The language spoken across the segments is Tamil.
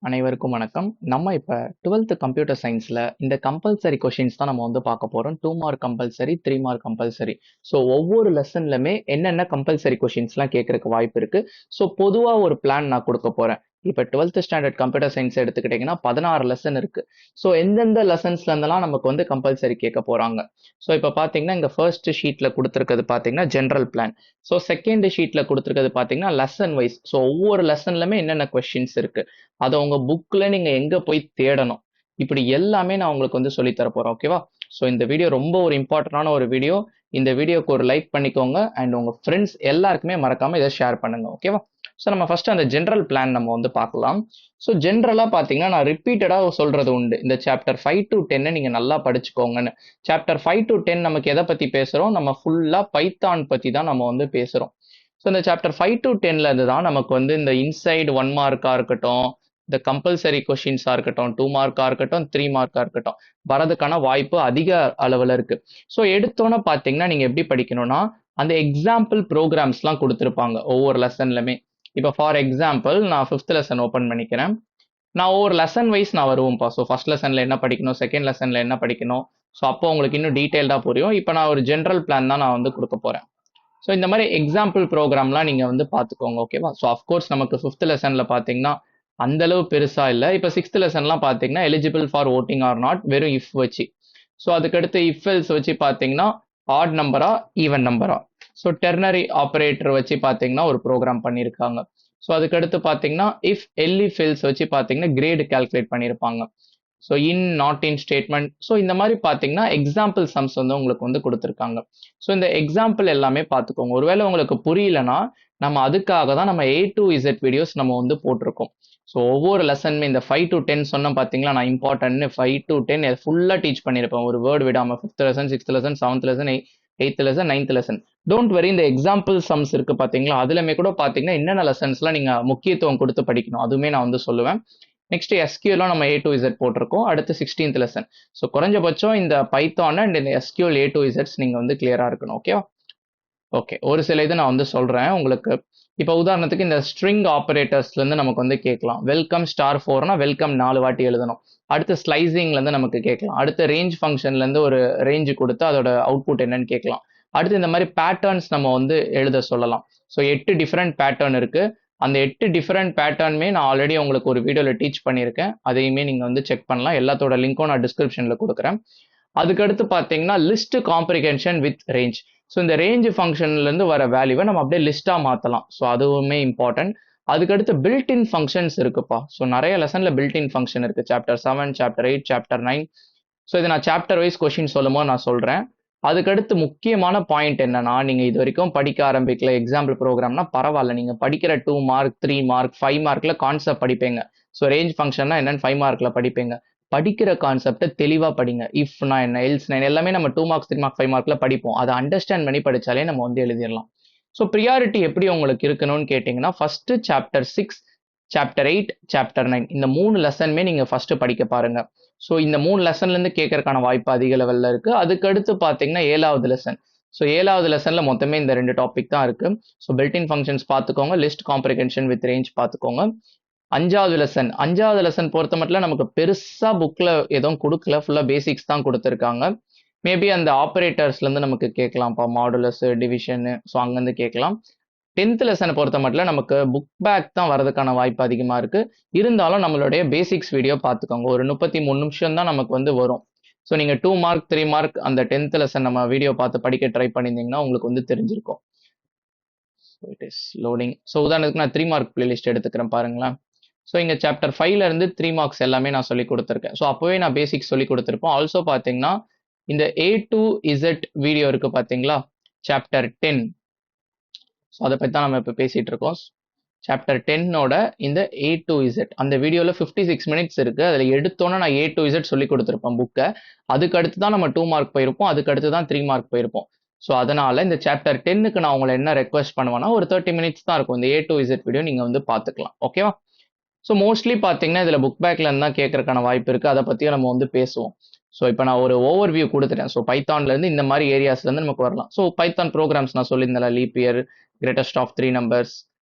அனைவருக்கும் வணக்கம். நம்ம இப்ப 12th கம்ப்யூட்டர் சயின்ஸ்ல இந்த கம்பல்சரி கொஷின்ஸ் தான் நம்ம வந்து பார்க்க போறோம். 2 mark compulsory, 3 mark compulsory. So ஒவ்வொரு லெசன்லுமே என்னென்ன கம்பல்சரி கொஷின்ஸ்லாம் கேட்கறதுக்கு வாய்ப்பு இருக்கு. ஸோ பொதுவா ஒரு பிளான் நான் கொடுக்க போறேன். இப்ப 12th ஸ்டாண்டர்ட் கம்ப்யூட்டர் சயின்ஸ் எடுத்துக்கிட்டீங்கன்னா 16 லெசன் இருக்கு. ஸோ எந்தெந்த லெசன்ஸ்ல இருந்தெல்லாம் நமக்கு வந்து கம்பல்சரி கேட்க போறாங்க. ஸோ இப்ப பாத்தீங்கன்னா இங்க ஃபர்ஸ்ட் ஷீட்ல கொடுத்துருக்கிறது பாத்தீங்கன்னா ஜென்ரல் பிளான். ஸோ செகண்ட் ஷீட்ல கொடுத்துருக்கிறது பாத்தீங்கன்னா லெசன் வைஸ். ஸோ ஒவ்வொரு லெசன்லுமே என்னென்ன கொஸ்டின்ஸ் இருக்கு, அதை உங்க புக்ல நீங்க எங்க போய் தேடணும், இப்படி எல்லாமே நான் உங்களுக்கு வந்து சொல்லி தர போறேன். ஓகேவா? ஸோ இந்த வீடியோ ரொம்ப ஒரு இம்பார்ட்டன்டான ஒரு வீடியோ. இந்த வீடியோக்கு ஒரு லைக் பண்ணிக்கோங்க அண்ட் உங்க ஃப்ரெண்ட்ஸ் எல்லாருக்குமே மறக்காம இதை ஷேர் பண்ணுங்க. ஓகேவா? ஸோ நம்ம ஃபர்ஸ்ட் அந்த ஜென்ரல் பிளான் நம்ம வந்து பார்க்கலாம். ஸோ ஜென்ரலா பாத்தீங்கன்னா நான் ரிப்பீட்டடா சொல்றது உண்டு, இந்த சாப்டர் 5 to 10 நீங்க நல்லா படிச்சுக்கோங்கன்னு. சாப்டர் 5 to 10 நமக்கு எதை பத்தி பேசுறோம்? நம்ம ஃபுல்லா பைத்தான் பத்தி தான் நம்ம வந்து பேசுறோம். ஸோ இந்த சாப்டர் 5 to 10ல இருந்து தான் நமக்கு வந்து இந்த இன்சைடு 1 மார்க்கா இருக்கட்டும், இந்த கம்பல்சரி கொஷின்ஸா இருக்கட்டும், 2 மார்க்கா இருக்கட்டும், 3 மார்க்கா இருக்கட்டும், வரதுக்கான வாய்ப்பு அதிக அளவில் இருக்கு. ஸோ எடுத்தோன்னே பார்த்தீங்கன்னா நீங்க எப்படி படிக்கணும்னா, அந்த எக்ஸாம்பிள் ப்ரோக்ராம்ஸ்லாம் கொடுத்துருப்பாங்க ஒவ்வொரு லெசன்லுமே. இப்போ ஃபார் எக்ஸாம்பிள் நான் 5th லெசன் ஓப்பன் பண்ணிக்கிறேன். நான் ஒவ்வொரு லெசன் வைஸ் நான் வருவோம்ப்பா. ஸோ ஃபர்ஸ்ட் லெசன்ல என்ன படிக்கணும், செகண்ட் லெசன்ல என்ன படிக்கணும், ஸோ அப்போ உங்களுக்கு இன்னும் டீட்டெயில்டாக புரியும். இப்போ நான் ஒரு ஜென்ரல் பிளான் தான் நான் வந்து கொடுக்க போறேன். ஸோ இந்த மாதிரி எக்ஸாம்பிள் ப்ரோக்ராம்லாம் நீங்க வந்து பார்த்துக்கோங்க. ஓகேவா? ஸோ அஃப்கோர்ஸ் நமக்கு 5th லெசன்ல பார்த்தீங்கன்னா அந்த அளவு பெருசா இல்லை. இப்போ 6th லெசன்லாம் பார்த்தீங்கன்னா eligible for voting or not வெறும் இஃப் வச்சு. ஸோ அதுக்கடுத்து இஃப் எல்ஸ் வச்சு பார்த்தீங்கன்னா ஆட் நம்பரா ஈவன் நம்பரா, ஸோ டெர்னரி ஆப்ரேட்டர் வச்சு பார்த்தீங்கன்னா ஒரு ப்ரோக்ராம் பண்ணியிருக்காங்க. ஸோ அதுக்கடுத்து பார்த்தீங்கன்னா இஃப் எல்இஃப் எல்ஸ் வச்சு பார்த்தீங்கன்னா கிரேடு கால்குலேட் பண்ணியிருப்பாங்க. So in not in statement. So இந்த மாதிரி பார்த்தீங்கன்னா எக்ஸாம்பிள் சம்ஸ் வந்து உங்களுக்கு வந்து கொடுத்துருக்காங்க. ஸோ இந்த எக்ஸாம்பிள் எல்லாமே பார்த்துக்கோங்க. ஒருவேளை உங்களுக்கு புரியலனா நம்ம அதுக்காக தான் நம்ம A to Z வீடியோஸ் நம்ம வந்து போட்டிருக்கோம். ஸோ ஒவ்வொரு லெசனுமே இந்த 5 to 10 சொன்ன பார்த்தீங்களா, நான் இம்பார்ட்டன்ட்னு 5 to 10 ஃபுல்லாக டீச் பண்ணியிருப்பேன், ஒரு வேர்டு விடாமல். 5th lesson, 6th lesson, 7th lesson, 8th lesson, 9th lesson. Don't worry, இந்த எக்ஸாம்பிள் சம்ஸ் இருக்கு பார்த்தீங்களா, அதுலமே கூட பார்த்தீங்கன்னா என்னென்ன லெசன்ஸ்லாம் நீங்கள் முக்கியத்துவம் கொடுத்து படிக்கணும் அதுவுமே நான் வந்து சொல்லுவேன். நெக்ஸ்ட் எஸ்கியூலாம் நம்ம A to Z போட்டிருக்கோம். அடுத்து 16th லெசன். ஸோ குறைஞ்சபட்சம் இந்த பைத்தான் அண்ட் இந்த எஸ்கியூஎல் A to Z நீங்க வந்து கிளியரா இருக்கணும். ஓகேவா? ஓகே, ஒரு சில இது நான் வந்து சொல்றேன் உங்களுக்கு. இப்போ உதாரணத்துக்கு இந்த ஸ்ட்ரிங் ஆபரேட்டர்ஸ்ல இருந்து நமக்கு வந்து கேட்கலாம். வெல்கம் ஸ்டார் 4னா வெல்கம் 4 வாட்டி எழுதணும். அடுத்து ஸ்லைசிங்ல இருந்து நமக்கு கேட்கலாம். அடுத்து ரேஞ்ச் ஃபங்க்ஷன்ல இருந்து ஒரு ரேஞ்ச் கொடுத்து அதோட அவுட்புட் என்னன்னு கேட்கலாம். அடுத்து இந்த மாதிரி பேட்டர்ன்ஸ் நம்ம வந்து எழுத சொல்லலாம். ஸோ 8 டிஃப்ரெண்ட் பேட்டர்ன் இருக்கு. அந்த 8 டிஃப்ரெண்ட் பேட்டர்னுமே நான் ஆல்ரெடி உங்களுக்கு ஒரு வீடியோவில் டீச் பண்ணியிருக்கேன். அதையுமே நீங்கள் வந்து செக் பண்ணலாம். எல்லாத்தோட லிங்க்கும் நான் டிஸ்கிரிப்ஷனில் கொடுக்குறேன். அதுக்கடுத்து பார்த்தீங்கன்னா list comprehension with range. So இந்த ரேஞ்ச் ஃபங்க்ஷன்லேருந்து வர வேல்யூவை நம்ம அப்படியே லிஸ்ட்டாக மாற்றலாம். ஸோ அதுவுமே இம்பார்ட்டன்ட். அதுக்கடுத்து பில்ட்இன் ஃபங்க்ஷன்ஸ் இருக்குப்பா. ஸோ நிறைய லெசனில் பில்ட்இன் ஃபங்க்ஷன் இருக்குது. Chapter 7, chapter 8, chapter 9. ஸோ இதை நான் சாப்டர் வைஸ் கொஷின் சொல்லும்போது நான் சொல்கிறேன். அதுக்கடுத்து முக்கியமான பாயிண்ட் என்னன்னா, நீங்க இது வரைக்கும் படிக்க ஆரம்பிக்கல எக்ஸாம்பிள் ப்ரோக்ராம்னா பரவாயில்ல, நீங்க படிக்கிற 2 மார்க், 3 மார்க், 5 மார்க்ல கான்செப்ட் படிப்பீங்க. ஸோ ரேஞ்ச் ஃபங்க்ஷன்னா என்னன்னு 5 மார்க்ல படிப்பீங்க. படிக்கிற கான்செப்டை தெளிவா படிங்க. இஃப்னா என்ன, எல்ஸ்னா என்ன, எல்லாமே நம்ம 2 மார்க்ஸ், 3 மார்க், 5 மார்க்ல படிப்போம். அதை அண்டர்ஸ்டாண்ட் பண்ணி படிச்சாலே நம்ம வந்து எழுதிடலாம். ஸோ ப்ரியாரிட்டி எப்படி உங்களுக்கு இருக்கணும்னு கேட்டிங்கன்னா, ஃபர்ஸ்ட் சாப்டர் 6, சாப்டர் 8, சாப்டர் 9 இந்த 3 லெசனுமே நீங்க ஃபர்ஸ்ட் படிக்க பாருங்க. ஸோ இந்த 3 லெசன்ல இருந்து கேட்கறதுக்கான வாய்ப்பு அதிக லெவல்ல இருக்கு. அதுக்கு அடுத்து பாத்தீங்கன்னா 7வது லெசன். ஸோ 7வது லெசன்ல மொத்தமே இந்த 2 டாபிக் தான் இருக்கு. ஸோ பில்ட்இன் ஃபங்க்ஷன்ஸ் பார்த்துக்கோங்க, லிஸ்ட் காம்ப்ரிஹென்ஷன் வித் ரேஞ்ச் பார்த்துக்கோங்க. 5வது லெசன் பொறுத்த மட்டும் நமக்கு பெருசா புக்ல எதுவும் கொடுக்கல, ஃபுல்லா பேசிக்ஸ் தான் கொடுத்துருக்காங்க. மேபி அந்த ஆப்ரேட்டர்ஸ்ல இருந்து நமக்கு கேட்கலாம்ப்பா, மாடுலஸ், டிவிஷன். ஸோ அங்கிருந்து கேட்கலாம். 10th லெசனை பொறுத்த மட்டும் நமக்கு புக் பேக் தான் வரதுக்கான வாய்ப்பு அதிகமா இருக்கு. இருந்தாலும் நம்மளுடைய பேசிக்ஸ் வீடியோ பார்த்துக்கோங்க. ஒரு 33 நிமிஷம் தான் நமக்கு வந்து வரும். ஸோ நீங்க 2 மார்க், 3 மார்க் அந்த 10th லெசன் நம்ம வீடியோ பார்த்து படிக்க ட்ரை பண்ணியிருந்தீங்கன்னா உங்களுக்கு வந்து தெரிஞ்சிருக்கும். It is loading. ஸோ உதாரணத்துக்கு நான் 3 மார்க் பிளேலிஸ்ட் எடுத்துக்கிறேன் பாருங்களேன். ஸோ இங்க சாப்டர் 5ல இருந்து 3 மார்க்ஸ் எல்லாமே நான் சொல்லி கொடுத்துருக்கேன். ஸோ அப்போவே நான் பேசிக்ஸ் சொல்லி கொடுத்துருப்போம். ஆல்சோ பார்த்தீங்கன்னா இந்த A to Z வீடியோ இருக்கு பார்த்தீங்களா, சாப்டர் 10. ஸோ அதை பற்றி தான் நம்ம இப்போ பேசிட்டு இருக்கோம். சாப்டர் 10ஓட இந்த A to Z அந்த வீடியோவில் 56 மினிட்ஸ் இருக்கு. அதில் எடுத்தோன்னே நான் A to Z சொல்லி கொடுத்துருப்பேன் புக்கை. அதுக்கு அடுத்து தான் நம்ம 2 மார்க் போயிருப்போம். அதுக்கு அடுத்து தான் 3 மார்க் போயிருப்போம். ஸோ அதனால இந்த சாப்டர் 10க்கு நான் உங்களை என்ன ரெக்வஸ்ட் பண்ணுவேன்னா, ஒரு 30 மினிட்ஸ் தான் இருக்கும். இந்த A to Z வீடியோ நீங்கள் வந்து பார்த்துக்கலாம். ஓகேவா? ஸோ மோஸ்ட்லி பார்த்தீங்கன்னா இதில் புக் பேக்ல இருந்து தான் கேட்கறதுக்கான வாய்ப்பு இருக்கு. அதை பற்றியும் நம்ம வந்து பேசுவோம். ஸோ இப்போ நான் ஒரு ஓவர் வியூ கொடுத்துட்டேன். ஸோ பைத்தான்ல இருந்து இந்த மாதிரி ஏரியாஸ்ல இருந்து நமக்கு வரலாம். ஸோ பைத்தான் ப்ரோக்ராம்ஸ் நான் சொல்லியிருந்தேன், leap year, greatest of 3 numbers,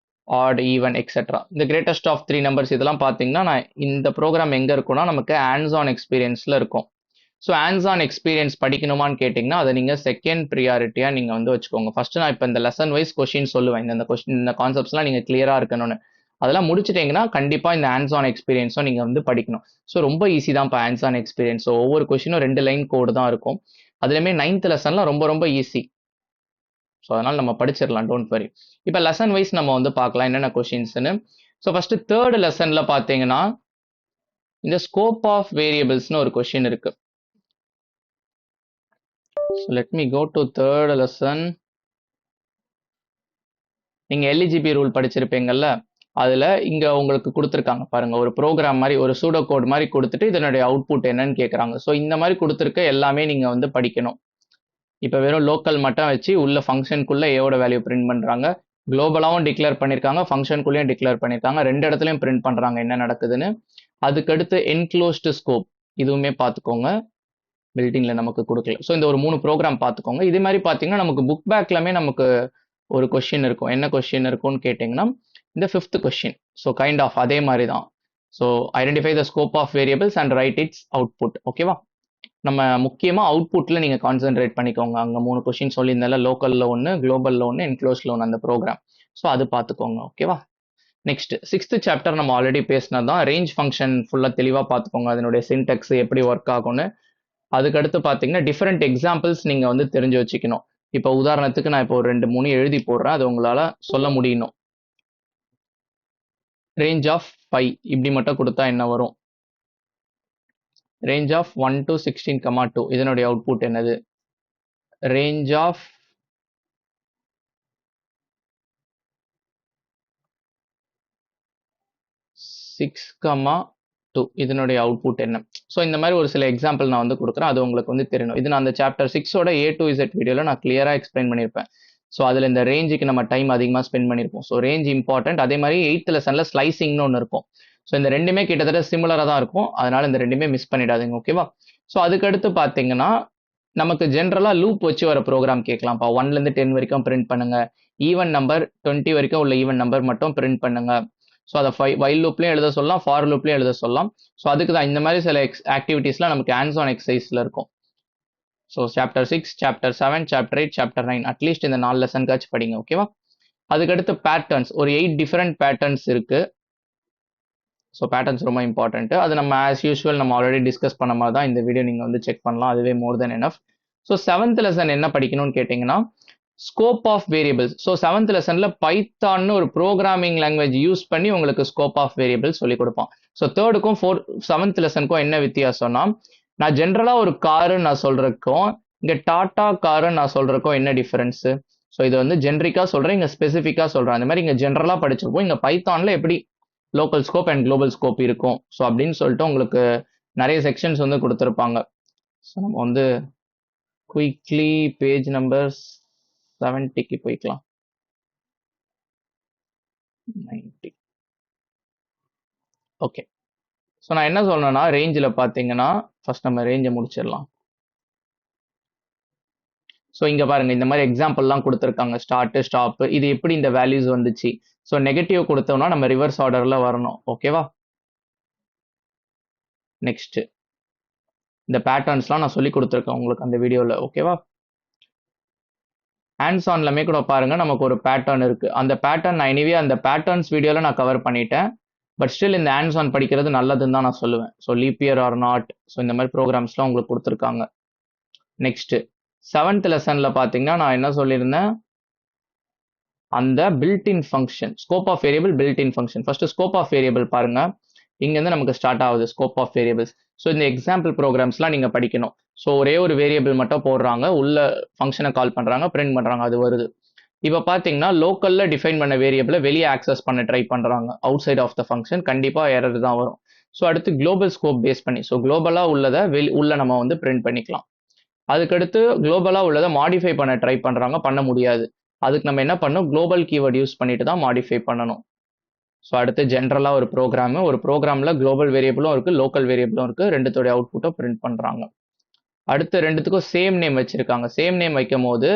odd even etcetera. இந்த கிரேட்டஸ்ட் ஆஃப் 3 நம்பர்ஸ் இதெல்லாம் பார்த்தீங்கன்னா நான் இந்த ப்ரோக்ராம் எங்கே இருக்குன்னா நமக்கு ஹேண்ட்ஸ் ஆன் எக்ஸ்பீரியன்ஸில் இருக்கும். ஸோ ஹேண்ட்ஸ் ஆன் எக்ஸ்பீரியன்ஸ் படிக்கணுமான்னு கேட்டிங்கன்னா அதை நீங்கள் செகண்ட் ப்ரியாரிட்டியாக நீங்கள் வந்து வச்சுக்கோங்க. ஃபஸ்ட்டு நான் இப்போ இந்த லெசன் வைஸ் கொஷின் சொல்லுவேன், இந்த கொஷின் இந்த கான்செப்ட்ஸ்லாம் நீங்கள் கிளியராக இருக்கணும்னு. அதெல்லாம் முடிச்சிட்டிங்கன்னா கண்டிப்பாக இந்த ஹேண்ட்ஸ் ஆன் எக்ஸ்பீரியன்ஸும் நீங்கள் வந்து படிக்கணும். ஸோ ரொம்ப ஈஸி தான் இப்போ ஹேண்ட்ஸ் ஆன் எக்ஸ்பீரியன்ஸ். ஸோ ஒவ்வொரு கொஷினும் 2 லைன் கோடு தான் இருக்கும். அதுலேயுமே 9th லெசன்லாம் ரொம்ப ரொம்ப ஈஸி. ஸோ அதனால் நம்ம படிச்சிடலாம், டோன்ட் வரி. இப்போ லெசன் வைஸ் நம்ம வந்து பார்க்கலாம் என்னென்ன கொஷின்ஸ்னு. ஸோ ஃபஸ்ட்டு தேர்ட் லெசனில் பார்த்தீங்கன்னா இந்த ஸ்கோப் ஆஃப் வேரியபிள்ஸ்னு ஒரு கொஷின் இருக்கு. So let me go to third lesson. நீங்கள் எல்இஜிபி ரூல் படிச்சிருப்பீங்கல்ல, அதில் இங்கே உங்களுக்கு கொடுத்துருக்காங்க பாருங்க, ஒரு ப்ரோக்ராம் மாதிரி ஒரு சூடோ கோட் மாதிரி கொடுத்துட்டு இதனுடைய அவுட்புட் என்னன்னு கேட்குறாங்க. ஸோ இந்த மாதிரி கொடுத்துருக்க எல்லாமே நீங்கள் வந்து படிக்கணும். இப்போ வெறும் லோக்கல் மட்டும் வச்சு உள்ள ஃபங்க்ஷனுக்குள்ளே ஏவோட வேல்யூ பிரிண்ட் பண்ணுறாங்க. குளோபலாகவும் டிக்ளேர் பண்ணியிருக்காங்க, ஃபங்க்ஷனுக்குள்ளேயும் டிக்ளேர் பண்ணியிருக்காங்க. 2 இடத்துலையும் பிரிண்ட் பண்ணுறாங்க என்ன நடக்குதுன்னு. அதுக்கடுத்து என்க்ளோஸ்டு ஸ்கோப் இதுவுமே பார்த்துக்கோங்க, பில்டிங்கில் நமக்கு கொடுக்கல. ஸோ இந்த ஒரு 3 ப்ரோக்ராம் பார்த்துக்கோங்க. இது மாதிரி பார்த்தீங்கன்னா நமக்கு புக் பேக்லமே நமக்கு ஒரு கொஷின் இருக்கும். என்ன கொஷின் இருக்கும்னு கேட்டிங்கன்னா இந்த 5th question. So kind of அதே மாதிரி தான். So identify the scope of variables and write its output. ஓகேவா? நம்ம முக்கியமாக அவுட்புட்டில் நீங்கள் கான்சென்ட்ரேட் பண்ணிக்கோங்க. அங்கே 3 கொஷின் சொல்லியிருந்தால, லோக்கலில் ஒன்று, குளோபலில் ஒன்று, என்க்ளோஸில் ஒன்று, அந்த ப்ரோக்ராம். ஸோ அது பார்த்துக்கோங்க. ஓகேவா? நெக்ஸ்ட் 6th சாப்டர் நம்ம ஆல்ரெடி பேசினது தான். ரேஞ்ச் ஃபங்க்ஷன் ஃபுல்லாக தெளிவாக பார்த்துக்கோங்க, அதனுடைய சின்டெக்ஸ் எப்படி ஒர்க் ஆகும்னு. அதுக்கடுத்து பார்த்தீங்கன்னா டிஃப்ரெண்ட் எக்ஸாம்பிள்ஸ் நீங்கள் வந்து தெரிஞ்சு வச்சுக்கணும். இப்போ உதாரணத்துக்கு நான் இப்போ ஒரு 2 3 எழுதி போடுறேன், அது உங்களால் சொல்ல முடியணும். ரேஞ்ச் ஆஃப் 5 இப்படி மட்டும் கொடுத்தா என்ன வரும்? ரேஞ்ச் ஆஃப் 1 to 16, 2 இதனுடைய அவுட்புட் என்னது? ரேஞ்ச் ஆஃப் 6, 2 இதனுடைய அவுட்புட் என்ன? ஸோ இந்த மாதிரி ஒரு சில எக்ஸாம்பிள் நான் வந்து கொடுக்குறேன், அது உங்களுக்கு வந்து தெரியணும். இது நான் அந்த சாப்டர் 6ஓட A to Z வீடியோவில் நான் கிளியராக எக்ஸ்பிளைன் பண்ணியிருப்பேன். ஸோ அதில் இந்த ரேஞ்சுக்கு நம்ம டைம் அதிகமாக ஸ்பெண்ட் பண்ணியிருப்போம். So range important. அதே மாதிரி 8th லெசனில் ஸ்லைசிங்னு ஒன்று இருக்கும். ஸோ இந்த ரெண்டுமே கிட்டத்தட்ட சிமிலராக தான் இருக்கும், அதனால் இந்த ரெண்டுமே மிஸ் பண்ணிடாதீங்க. ஓகேவா? ஸோ அதுக்கடுத்து பார்த்தீங்கன்னா நமக்கு ஜென்ரலாக லூப் வச்சு வர ப்ரோக்ராம் கேட்கலாம்ப்பா. 1லேருந்து 10 வரைக்கும் பிரிண்ட் பண்ணுங்க, ஈவன் நம்பர் 20 வரைக்கும் உள்ள ஈவன் நம்பர் மட்டும் பிரிண்ட் பண்ணுங்க. ஸோ அதை வைல் லூப்லேயும் எழுத சொல்லலாம், ஃபார் லூப்லேயும் எழுத சொல்லலாம். ஸோ அதுக்கு தான் இந்த மாதிரி சில ஆக்டிவிட்டீஸ்லாம் நமக்கு ஹேண்ட்ஸ் ஆன் எக்ஸசைஸில் இருக்கும். So chapter 6, chapter 7, chapter 8, chapter 9 at least இந்த 4 லெசனுக்காச்சும் படிங்க. ஓகேவா? அதுக்கடுத்து பேட்டர்ன்ஸ், ஒரு 8 டிஃப்ரெண்ட் பேட்டர்ன்ஸ் இருக்குது. ஸோ பேட்டர்ன்ஸ் ரொம்ப இம்பார்ட்டன்ட்டு. அது நம்ம ஆஸ் யூஸ்வல் நம்ம ஆல்ரெடி டிஸ்கஸ் பண்ண மாதிரி தான் இந்த வீடியோ நீங்கள் வந்து செக் பண்ணலாம், அதுவே மோர் தென் எனஃப். ஸோ 7th லெசன் என்ன படிக்கணும்னு கேட்டிங்கன்னா scope of variables. So 7th லெசனில் பைத்தான்னு ஒரு ப்ரோக்ராமிங் லாங்குவேஜ் யூஸ் பண்ணி உங்களுக்கு ஸ்கோப் ஆஃப் வேரியபிள்ஸ் சொல்லி கொடுப்பான். ஸோ 3க்கும் 7th லெசனுக்கும் என்ன வித்தியாசம்னா, நான் ஜென்ரலாக ஒரு காருன்னு நான் சொல்கிறதுக்கும் இங்கே டாட்டா காருன்னு நான் சொல்கிறதுக்கும் என்ன டிஃபரன்ஸு? ஸோ இது வந்து ஜென்ரிக்காக சொல்கிறேன், இங்கே ஸ்பெசிஃபிக்காக சொல்கிறேன். அந்த மாதிரி இங்கே ஜென்ரலாக படிச்சிருப்போம், இங்கே பைத்தானில் எப்படி local scope and global scope இருக்கும். ஸோ அப்படின்னு சொல்லிட்டு உங்களுக்கு நிறைய செக்ஷன்ஸ் வந்து கொடுத்துருப்பாங்க. ஸோ நம்ம வந்து குயிக்லி பேஜ் நம்பர் 70க்கு போய்க்கலாம். 90. ஓகே. ஸோ நான் என்ன சொல்லணும்னா ரேஞ்சில் பார்த்தீங்கன்னா ஃபர்ஸ்ட் நம்ம ரேஞ்சை முடிச்சிடலாம். ஸோ இங்கே பாருங்கள், இந்த மாதிரி எக்ஸாம்பிள்லாம் கொடுத்துருக்காங்க, ஸ்டார்ட்டு ஸ்டாப்பு, இது எப்படி இந்த வேல்யூஸ் வந்துச்சு. ஸோ நெகட்டிவ் கொடுத்தோம்னா நம்ம ரிவர்ஸ் ஆர்டரில் வரணும். ஓகேவா? நெக்ஸ்ட்டு இந்த பேட்டர்ன்ஸ்லாம் நான் சொல்லி கொடுத்துருக்கேன் உங்களுக்கு அந்த வீடியோவில். ஓகேவா? ஹேண்ட்ஸ் ஆன்லமே கூட பாருங்கள், நமக்கு ஒரு பேட்டர்ன் இருக்குது. அந்த பேட்டர்ன் நான் எனிவே அந்த பேட்டர்ன்ஸ் வீடியோவில் நான் கவர் பண்ணிட்டேன். பட் ஸ்டில் இந்த ஹேண்ட்ஸ் ஆன் படிக்கிறது நல்லதுன்னு தான் நான் சொல்லுவேன். So leap year R not, so இந்த மாதிரி ப்ரோக்ராம்ஸ்லாம் உங்களுக்கு கொடுத்துருக்காங்க. நெக்ஸ்ட்டு 7th லெசனில் பார்த்தீங்கன்னா நான் என்ன சொல்லியிருந்தேன், அந்த built in function, scope of variable built in function. First scope of variable பாருங்க, இங்கேருந்து நமக்கு ஸ்டார்ட் ஆகுது ஸ்கோப் ஆஃப் வேரியபிள்ஸ். ஸோ இந்த எக்ஸாம்பிள் ப்ரோக்ராம்ஸ்லாம் நீங்கள் படிக்கணும். ஸோ ஒரே ஒரு வேரியபிள் மட்டும் போடுறாங்க, உள்ள ஃபங்க்ஷனை கால் பண்ணுறாங்க, பிரிண்ட் பண்ணுறாங்க, அது வருது. இப்போ பார்த்தீங்கன்னா லோக்கலில் டிஃபைன் பண்ண வேரியபிளை வெளியே ஆக்சஸ் பண்ண ட்ரை பண்ணுறாங்க outside of the function, கண்டிப்பாக எரர் தான் வரும். ஸோ அடுத்து குளோபல் ஸ்கோப் பேஸ் பண்ணி, ஸோ குளோபலாக உள்ளதை உள்ள நம்ம வந்து பிரிண்ட் பண்ணிக்கலாம். அதுக்கடுத்து குளோபலாக உள்ளதை மாடிஃபை பண்ண ட்ரை பண்ணுறாங்க, பண்ண முடியாது. அதுக்கு நம்ம என்ன பண்ணணும், குளோபல் கீவேர்ட் யூஸ் பண்ணிட்டு தான் மாடிஃபை பண்ணணும். ஸோ அடுத்து ஜென்ரலாக ஒரு ப்ரோக்ராமில் குளோபல் வேரியபிளும் இருக்குது, லோக்கல் வேரியபிளும் இருக்குது, ரெண்டுத்தோடைய அவுட்புட்டும் பிரிண்ட் பண்ணுறாங்க. அடுத்து ரெண்டுத்துக்கும் சேம் நேம் வச்சுருக்காங்க. சேம் நேம் வைக்கும் போது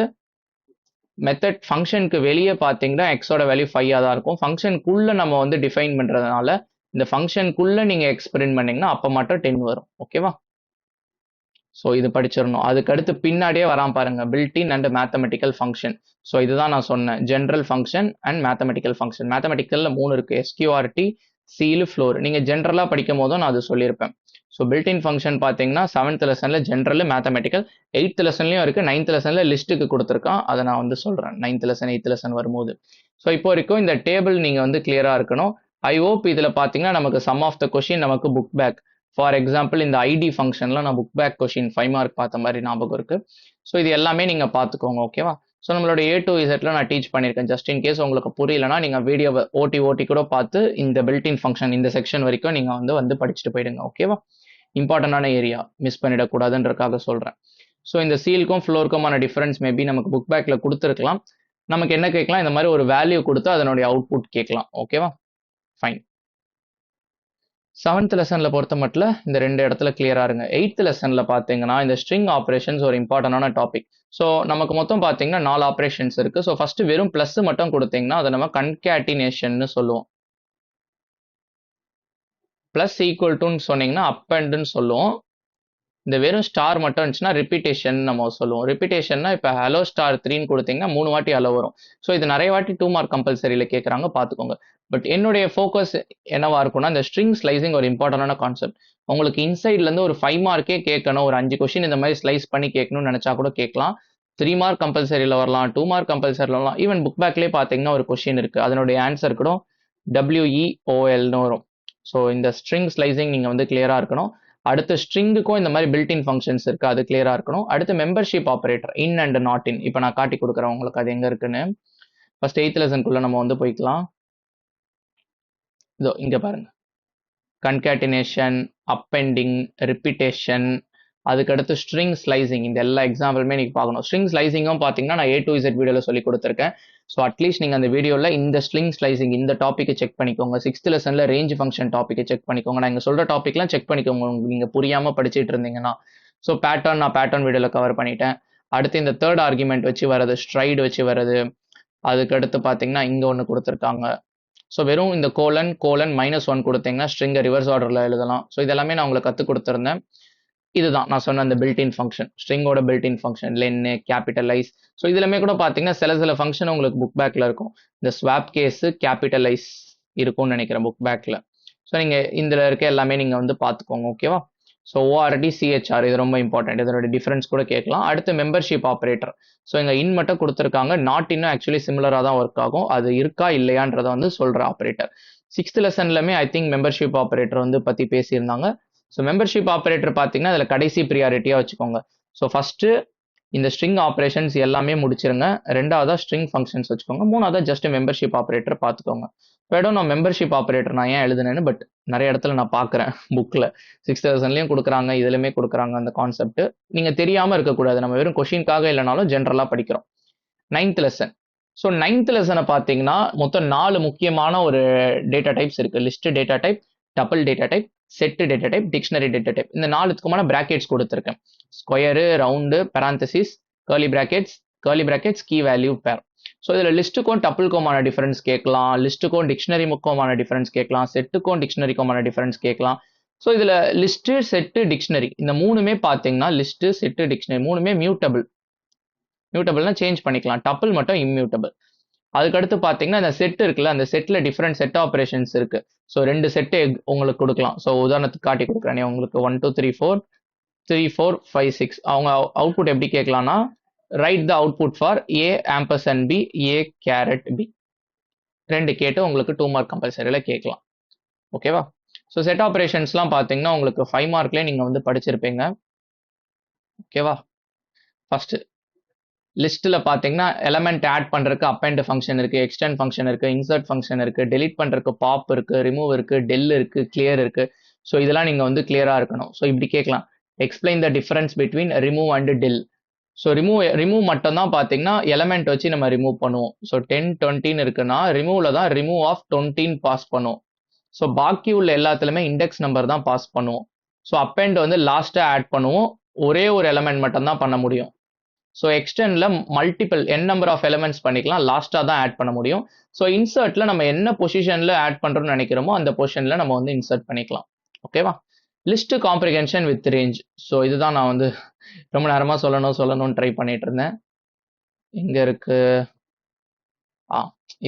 மெத்தட் ஃபங்க்ஷனுக்கு வெளியே பார்த்தீங்கன்னா எக்ஸோட வேல்யூ 5 தான் இருக்கும். ஃபங்க்ஷனுக்குள்ள நம்ம வந்து டிஃபைன் பண்றதுனால இந்த ஃபங்க்ஷனுக்குள்ள நீங்க எக்ஸ்பிரிண்ட் பண்ணீங்கன்னா அப்ப மட்டும் 10 வரும். ஓகேவா? ஸோ இது படிச்சிடணும். அதுக்கு அடுத்து பின்னாடியே வராம பாருங்க, built in and mathematical function. So இதுதான் நான் சொன்னேன், general function and mathematical function. மேத்தமெட்டிக்கல்ல 3 இருக்கு, எஸ்கியூஆர்டி, சீல், ஃப்ளோர். நீங்க ஜென்ரலா படிக்கும் போதும் நான் அது சொல்லியிருப்பேன். ஸோ பில்ட்-இன் ஃபங்க்ஷன் பார்த்தீங்கன்னா 7th லெசன்ல ஜென்ரல் மேத்தமெட்டிக்கல், 8th லெசன்லயும் இருக்கு, 9th லெசன்ல லிஸ்ட்டுக்கு கொடுத்துருக்கான். அதை நான் வந்து சொல்றேன் 9th லெசன் 8th லெசன் வரும்போது. ஸோ இப்போ வரைக்கும் இந்த டேபிள் நீங்க வந்து கிளியரா இருக்கணும். ஐ ஹோப் இதுல பாத்தீங்கன்னா நமக்கு சம் ஆஃப் த கொஸ்டின் நமக்கு புக் பேக். ஃபார் எக்ஸாம்பிள் இந்த ஐடி ஃபங்க்ஷன்ல நான் புக் பேக் கொஸ்டின் 5 மார்க் பார்த்த மாதிரி ஞாபகம் இருக்கு. ஸோ இது எல்லாமே நீங்க பார்த்துக்கோங்க. ஓகேவா? ஸோ நம்மளோட A to Zல நான் டீச் பண்ணியிருக்கேன். ஜஸ்ட் இன் கேஸ் உங்களுக்கு புரியலனா நீங்க வீடியோவை ஓட்டி கூட பார்த்து இந்த பில்ட்-இன் ஃபங்க்ஷன் இந்த செக்ஷன் வரைக்கும் நீங்க வந்து படிச்சுட்டு போயிடுங்க. ஓகேவா? இம்பார்ட்டன்டான ஏரியா, மிஸ் பண்ணிடக்கூடாதுன்றக்காக சொல்றேன். ஸோ இந்த சீலுக்கும் ஃப்ளோருக்குமான டிஃபரன்ஸ் மேபி நமக்கு புக் பேக்ல கொடுத்துருக்கலாம். நமக்கு என்ன கேட்கலாம், இந்த மாதிரி ஒரு வேல்யூ கொடுத்து அதனுடைய அவுட்புட் கேட்கலாம். ஓகேவா? ஃபைன். 7th லெசன்ல பொறுத்த மட்டும் இந்த 2 இடத்துல கிளியரா இருங்க. 8th லெசன்ல பாத்தீங்கன்னா இந்த ஸ்ட்ரிங் ஆபரேஷன்ஸ் ஒரு இம்பார்ட்டன்டான டாபிக். ஸோ நமக்கு மொத்தம் பாத்தீங்கன்னா 4 ஆபரேஷன்ஸ் இருக்கு. ஸோ ஃபர்ஸ்ட் வெறும் பிளஸ் மட்டும் கொடுத்தீங்கன்னா அதை நம்ம கன்கேட்டினேஷன் சொல்லுவோம். பிளஸ் ஈக்குவல் டுன்னு சொன்னீங்கன்னா அப்பண்ட்னு சொல்லுவோம். இந்த வெறும் ஸ்டார் மட்டும் இருந்துச்சுன்னா ரிப்பீட்டேஷன் நம்ம சொல்லுவோம். ரிப்பீட்டேஷன்னா இப்போ ஹலோ ஸ்டார் 3ன்னு கொடுத்தீங்கன்னா 3 வாட்டி ஹலோ வரும். ஸோ இது நிறைய வாட்டி 2 மார்க் கம்பல்சரியில் கேட்குறாங்க, பார்த்துக்கோங்க. பட் என்னுடைய ஃபோக்கஸ் என்னவா இருக்கும்னா இந்த ஸ்ட்ரிங் ஸ்லைசிங் ஒரு இம்பார்ட்டன்டான கான்செப்ட். உங்களுக்கு இன்சைட்லேருந்து ஒரு 5 மார்க்கே கேட்கணும், ஒரு 5 கொஸ்டின் இந்த மாதிரி ஸ்லைஸ் பண்ணி கேட்கணும்னு நினச்சா கூட கேட்கலாம். 3 மார்க் கம்பல்சரியில் வரலாம், 2 மார்க் கம்பல்சரியில் வரலாம். ஈவன் புக் பேக்லேயே பார்த்தீங்கன்னா ஒரு கொஸ்டின் இருக்குது, அதனுடைய ஆன்சர் கூட WEOLன்னு வரும். ஸோ இந்த ஸ்ட்ரிங் ஸ்லைசிங் நீங்கள் வந்து கிளியராக இருக்கணும். அடுத்து ஸ்ட்ரிங்குக்கும் இந்த மாதிரி பில்ட்-இன் ஃபங்க்ஷன்ஸ் இருக்கு, அது கிளியரா இருக்கணும். அடுத்து membership operator in and not in. இப்போ நான் காட்டி கொடுக்குறேன் உங்களுக்கு அது எங்க இருக்குன்னு. ஃபர்ஸ்ட் 8th லெசனுக்குள்ள நம்ம வந்து போய்க்கலாம். இதோ இங்க பாருங்க, கன்கேட்டினேஷன், அப்பெண்டிங், ரிப்பீட்டேஷன், அதுக்கடுத்து ஸ்ட்ரிங் ஸ்லைசிங். இந்த எல்லா எக்ஸாம்பிளுமே நீங்க பார்க்கணும். ஸ்ட்ரிங் ஸ்லைசிங்கும் பார்த்தீங்கன்னா நான் A to Z வீடியோல சொல்லி கொடுத்துருக்கேன். ஸோ அட்லீஸ்ட் நீங்கள் அந்த வீடியோவில் இந்த ஸ்ட்ரிங் ஸ்லைசிங் இந்த டாப்பிக்கை செக் பண்ணிக்கோங்க. 6th லெசனில் ரேஞ்ச் ஃபங்க்ஷன் டாப்பிக்கை செக் பண்ணிக்கோங்க. நான் இங்கே சொல்கிற டாப்பிக்லாம் செக் பண்ணிக்கோங்க நீங்கள் புரியாமல் படிச்சுட்டு இருந்தீங்கன்னா. ஸோ பேட்டர்ன் நான் பேட்டர்ன் வீடியோவில் கவர் பண்ணிட்டேன். அடுத்து இந்த தேர்ட் ஆர்குமெண்ட் வச்சு வர்றது, ஸ்ட்ரைடு வச்சு வர்றது. அதுக்கடுத்து பார்த்தீங்கன்னா இங்கே ஒன்று கொடுத்துருக்காங்க. ஸோ வெறும் இந்த கோலன் -1 கொடுத்தீங்கன்னா ஸ்ட்ரிங்கை ரிவர்ஸ் ஆர்டரில் எழுதலாம். ஸோ இதெல்லாமே நான் உங்களுக்கு கற்றுக் கொடுத்துருந்தேன். இதுதான் நான் சொன்ன அந்த built-in function, ஸ்ட்ரிங்கோட built-in function, லென்னு, capitalise. So இதுலமே கூட பார்த்தீங்கன்னா சில ஃபங்க்ஷன் உங்களுக்கு புக் பேக்கில் இருக்கும். இந்த ஸ்வாப் கேஸு, கேபிட்டலைஸ் இருக்கும்னு நினைக்கிறேன் புக் பேக்கில். ஸோ நீங்கள் இதில் இருக்க எல்லாமே நீங்கள் வந்து பார்த்துக்கோங்க. ஓகேவா? ஸோ ORD, CHR இது ரொம்ப இம்பார்ட்டன்ட். இதோட டிஃபரன்ஸ் கூட கேட்கலாம். அடுத்து மெம்பர்ஷிப் ஆப்ரேட்டர். ஸோ இங்கே இன் மட்டும் கொடுத்துருக்காங்க, நாட் இன்னும் ஆக்சுவலி சிமிலராக தான் ஒர்க் ஆகும். அது இருக்கா இல்லையான்றதை வந்து சொல்கிற ஆப்ரேட்டர். 6th லெசன்லமே ஐ திங்க் மெம்பர்ஷிப் ஆப்ரேட்டர் வந்து பற்றி பேசியிருந்தாங்க. ஸோ மெம்பர்ஷிப் ஆப்ரேட்டர் பார்த்தீங்கன்னா அதில் கடைசி ப்ரியாரிட்டியாக வச்சுக்கோங்க. ஸோ ஃபஸ்ட்டு இந்த ஸ்ட்ரிங் ஆப்ரேஷன்ஸ் எல்லாமே முடிச்சிருங்க. ரெண்டாவதாக ஸ்ட்ரிங் ஃபங்க்ஷன்ஸ் வச்சுக்கோங்க. மூணாவதாக ஜஸ்ட் மெம்பர்ஷிப் ஆப்ரேட்டர் பார்த்துக்கோங்க. இப்போ நான் மெம்பர்ஷிப் ஆப்ரேட்டர் நான் ஏன் எழுதுனேன்னு பட் நிறைய இடத்துல நான் பார்க்குறேன் புக்கில் 6th லெசன்லையும் கொடுக்குறாங்க, இதுலையுமே கொடுக்குறாங்க அந்த கான்செப்ட். நீங்கள் தெரியாமல் இருக்கக்கூடாது. நம்ம வெறும் கொஷினுக்காக இல்லைனாலும் ஜென்ரலாக படிக்கிறோம். 9th lesson. ஸோ 9th லெசனை பார்த்தீங்கன்னா மொத்தம் 4 முக்கியமான ஒரு டேட்டா டைப்ஸ் இருக்குது. List data type, tuple data type, set data type, dictionary data type. இந்த 4த்துக்குமான பிராக்கெட்ஸ் கொடுத்துருக்கேன். Square, round, parenthesis, curly brackets, key value pair. So இதில் லிஸ்ட்டுக்கும் டப்புளுக்குமான டிஃபரன்ஸ் கேட்கலாம், லிஸ்ட்டுக்கும் டிக்ஷனரிக்குமான டிஃபரன்ஸ் கேட்கலாம், செட்டுக்கும் டிக்ஷனரிக்குமான டிஃபரன்ஸ் கேட்கலாம். ஸோ இதில் லிஸ்ட்டு, செட்டு, டிக்ஷனரி இந்த மூணுமே பார்த்தீங்கன்னா லிஸ்ட்டு, செட்டு, டிக்ஷனரி மூணுமே மியூட்டபிள்னா சேஞ்ச் பண்ணிக்கலாம். டப்புள் மட்டும் இம்மியூட்டபிள். அதுக்கடுத்து பார்த்தீங்கன்னா இந்த செட் இருக்குல்ல, அந்த செட்டில் டிஃப்ரெண்ட் செட் ஆப்ரேஷன்ஸ் இருக்கு. ஸோ 2 செட்டு உங்களுக்கு கொடுக்கலாம். ஸோ உதாரணத்துக்கு காட்டி கொடுக்குறேன். உங்களுக்கு 1 2 3 4 3 4 5 6 அவங்க அவுட்புட் எப்படி கேட்கலாம்னா, write the output for A ampersand B, A caret B. 2 கேட்டு உங்களுக்கு 2 மார்க் கம்பல்சரியில் கேட்கலாம். ஓகேவா? ஸோ செட் ஆப்ரேஷன்ஸ்லாம் பார்த்தீங்கன்னா உங்களுக்கு 5 மார்க்லேயே நீங்கள் வந்து படிச்சிருப்பீங்க. ஓகேவா? ஃபர்ஸ்ட் லிஸ்ட்டில் பார்த்தீங்கன்னா எலமெண்ட் ஆட் பண்ணுறதுக்கு அப்பெண்ட் ஃபங்க்ஷன் இருக்குது, எக்ஸ்டெண்ட் ஃபங்க்ஷன் இருக்குது, இன்சர்ட் ஃபங்க்ஷன் இருக்குது, டெலிட் பண்ணுறதுக்கு பாப் இருக்குது, ரிமூவ் இருக்குது, டெல் இருக்குது, கிளியர் இருக்குது. ஸோ இதெல்லாம் நீங்கள் வந்து கிளியராக இருக்கணும். ஸோ இப்படி கேட்கலாம், explain the difference between remove and tell. So remove மட்டும் தான் பார்த்தீங்கன்னா எலமெண்ட் வச்சு நம்ம ரிமூவ் பண்ணுவோம். ஸோ 10 20 இருக்குன்னா ரிமூவில் தான் ரிமூவ் ஆஃப் 20 பாஸ் பண்ணுவோம். ஸோ பாக்கி உள்ள எல்லாத்துலேயுமே இண்டெக்ஸ் நம்பர் தான் பாஸ் பண்ணுவோம். ஸோ அப்பெண்ட் வந்து லாஸ்ட்டாக ஆட் பண்ணுவோம். ஒரே ஒரு எலமெண்ட் மட்டும் தான் பண்ண முடியும். ஸோ எக்ஸ்டென்ட்ல multiple n number of elements பண்ணிக்கலாம், லாஸ்ட்டாக தான் ஆட் பண்ண முடியும். ஸோ இன்சர்ட்ல நம்ம என்ன பொசிஷன்ல ஆட் பண்றோம்னு நினைக்கிறோமோ அந்த பொசிஷன்ல நம்ம வந்து இன்சர்ட் பண்ணிக்கலாம். ஓகேவா? List comprehension with range. So இதுதான் நான் வந்து ரொம்ப நேரமா சொல்லணும்னு ட்ரை பண்ணிட்டு இருந்தேன். எங்க இருக்கு?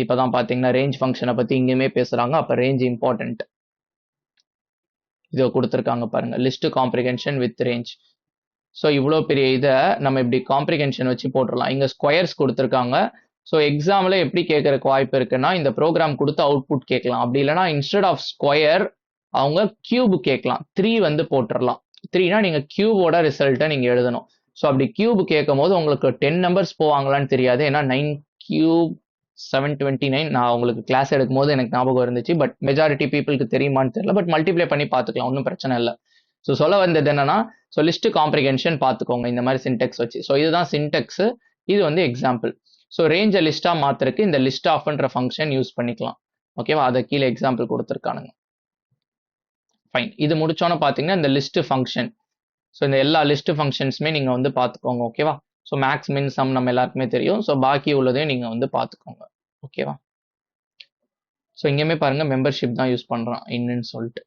இப்பதான் பாத்தீங்கன்னா ரேஞ்ச் ஃபங்க்ஷனை பத்தி இங்கேயுமே பேசுறாங்க. அப்ப ரேஞ்ச் இம்பார்ட்டன்ட். இதோ கொடுத்துருக்காங்க பாருங்க, list comprehension with range. So இவ்வளோ பெரிய இதை நம்ம இப்படி காம்ப்ரிஹென்ஷன் வச்சு போட்டுடலாம். இங்க ஸ்கொயர்ஸ் கொடுத்துருக்காங்க. ஸோ எக்ஸாம்ல எப்படி கேட்கறதுக்கு வாய்ப்பு இருக்குன்னா, இந்த ப்ரோக்ராம் கொடுத்து அவுட்புட் கேட்கலாம். அப்படி இல்லைன்னா இன்ஸ்டெட் ஆஃப் ஸ்கொயர் அவங்க கியூப் கேட்கலாம். 3 வந்து போட்டுடலாம். 3னா நீங்க கியூபோட ரிசல்ட்டை நீங்க எழுதணும். ஸோ அப்படி கியூப் கேட்கும் போது உங்களுக்கு 10 நம்பர்ஸ் போவாங்களான்னு தெரியாது. ஏன்னா 9 கியூப் 729 நான் உங்களுக்கு கிளாஸ் எடுக்கும் போது எனக்கு ஞாபகம் இருந்துச்சு. பட் மெஜாரிட்டி பீப்புளுக்கு தெரியுமான்னு தெரியல. பட் மல்டிப்ளை பண்ணி பார்த்துக்கலாம், ஒன்றும் பிரச்சனை இல்லை. ஸோ சொல்ல வந்தது என்னன்னா, ஸோ லிஸ்ட் காம்ப்ரிஹென்ஷன் பார்த்துக்கோங்க இந்த மாதிரி சின்டெக்ஸ் வச்சு. ஸோ இதுதான் சின்டெக்ஸ், இது வந்து எக்ஸாம்பிள். ஸோ ரேஞ்சை லிஸ்டா மாத்திருக்கு இந்த லிஸ்ட் ஆஃப்ன்ற ஃபங்க்ஷன் யூஸ் பண்ணிக்கலாம். ஓகேவா? அதை கீழே எக்ஸாம்பிள் கொடுத்துருக்கானுங்க. ஃபைன். இது முடிச்சோன்னு பார்த்தீங்கன்னா இந்த லிஸ்ட் ஃபங்க்ஷன். ஸோ இந்த எல்லா லிஸ்ட் ஃபங்க்ஷன்ஸுமே நீங்க வந்து பார்த்துக்கோங்க. ஓகேவா? ஸோ மேக்ஸ் மின் சம் நம்ம எல்லாருக்குமே தெரியும். ஸோ பாக்கி உள்ளதையும் நீங்க வந்து பார்த்துக்கோங்க. ஓகேவா? ஸோ இங்கேயுமே பாருங்க மெம்பர்ஷிப் தான் யூஸ் பண்றோம் இன்னுன்னு சொல்லிட்டு.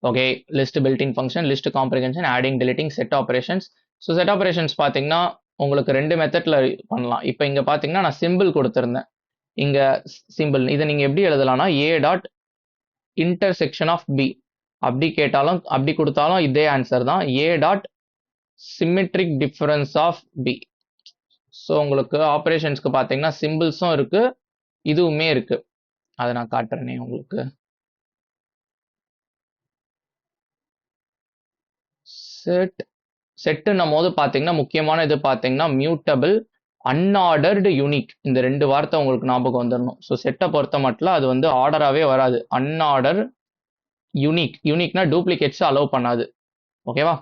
Okay, list building function, list comprehension, adding deleting, set operations. So set operations பார்த்தீங்கன்னா உங்களுக்கு 2 மெத்தட்ல பண்ணலாம். இப்போ இங்க பார்த்தீங்கன்னா நான் சிம்பிள் கொடுத்துருந்தேன். இங்க சிம்பிள் இதை நீங்க எப்படி எழுதலாம்னா A dot intersection of B அப்படி கேட்டாலும் அப்படி கொடுத்தாலும் இதே ஆன்சர் தான். A dot symmetric difference of B. So உங்களுக்கு ஆப்ரேஷன்ஸ்க்கு பார்த்தீங்கன்னா சிம்பிள்ஸும் இருக்கு, இதுவுமே இருக்கு. அதை நான் காட்டுறேனே உங்களுக்கு. செட்டுன்னும் போது பார்த்தீங்கன்னா முக்கியமான இது பார்த்தீங்கன்னா மியூட்டபிள், அன்ஆர்டர்டு, யூனிக். இந்த 2 வார்த்தை உங்களுக்கு ஞாபகம் வந்துடணும். ஸோ செட்டை பொறுத்த மட்டும் அது வந்து ஆர்டராகவே வராது. அன்ஆர்டர், யூனிக். யூனிக்னா டூப்ளிகேட்ஸ் அலோவ் பண்ணாது. ஓகேவா?